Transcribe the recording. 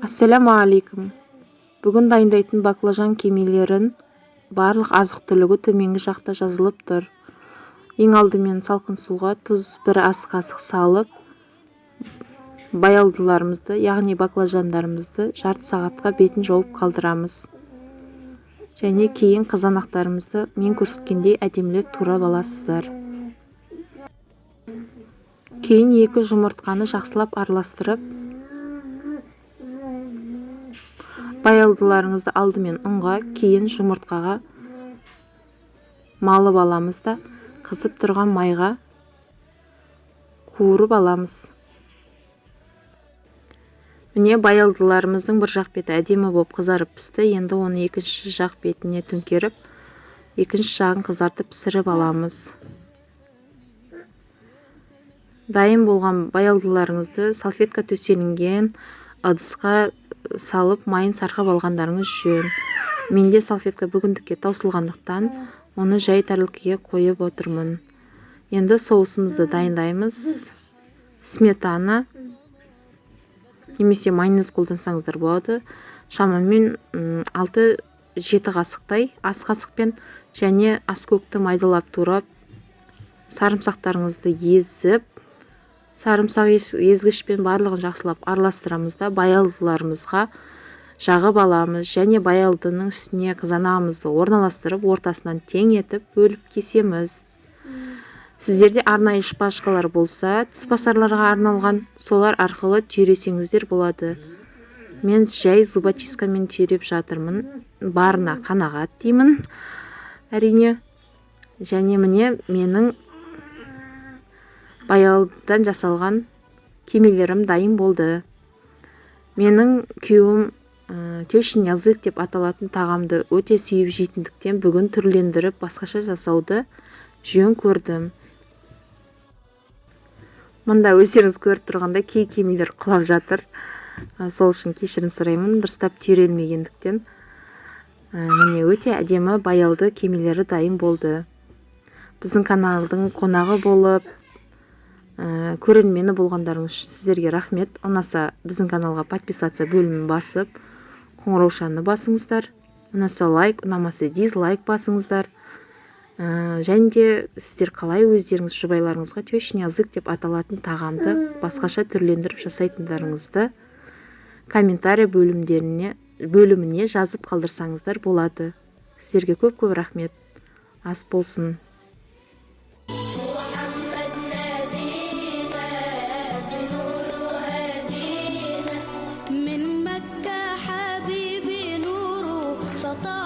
Ассаламу алейкум. Бүгін дайындайтын баклажан кемелерін барлық азық-түлігі төменгі жақта жазылып тұр. Ең алдымен салқын суға тұз 1 ас қасық салып, баялдыларымызды, яғни баклажандарымызды жарты сағатқа бетін жауып қалдырамыз. Және кейін қызанақтарымызды мен көрсеткендей әдемілеп турап аласыздар. Кейін 2 жұмыртқаны жақсылап араластырып, баялдыларыңызды алдымен ұнға, кейін жұмыртқаға малып аламыз да, қызып тұрған майға қуырып аламыз. Міне баялдыларымыздың бір жақ беті әдемі болып қызарып пісті. Енді оны екінші жақ бетіне төңкеріп, екінші жағын қызартып пісіріп аламыз. Дайын болған баялдыларыңызды салфетка төселінген ыдысқа салып, майын сарқап алғандарыңыз жөн. Менде салфетка бүгіндікке таусылғандықтан, оны жай тәрілкеге қойып отырмын. Енді соусымызды дайындаймыз. Сметана немесе майонез қолдансаңыздар болады. Шамамен 6-7 қасықтай ас қасықпен және аскөкті майдалап турап, сарымсақтарыңызды езіп, сарымсақ езгішпен барлығын жақсылап араластырамыз да, баялдыларымызға жағып аламыз және баялдының үстіне қызанағымызды орналастырып, ортасынан тең етіп бөліп кесеміз. Сіздерде арнайы шпажкалар болса, тіспасарларға арналған, солар арқылы түйресеңіздер болады. Мен жай зубочисткамен түйреп жатырмын. Барына қанағат деймін, әрине. Және міне менің баялдыдан жасалған кемелерім дайын болды. Менің күйеуім тещин язык деп аталатын тағамды өте сүйіп жейтіндіктен бүгін түрлендіріп басқаша жасауды жөн көрдім. Мұнда өздеріңіз көріп тұрғанда кей кемелер құлап жатыр. Сол үшін кешірім сұраймын, дұрыстап түйрелмегендіктен. Міне өте әдемі баялды кемелері дайын болды. Біздің каналдың қонағы болып, көрермені болғандарыңыз үшін сіздерге рахмет. Ұнаса біздің каналға подписация бөлімін басып, қоңыраушаны басыңыздар. Ұнаса лайк, ұнамаса дизлайк басыңыздар. Және де сіздер қалай өздеріңіз жұбайларыңызға тещин язык деп аталатын тағамды басқаша түрлендіріп жасайтындарыңызды комментарий бөліміне жазып қалдырсаңыздар болады. Сіздерге көп рахмет. Ас болсын. من مكة حبيبي نوره سطع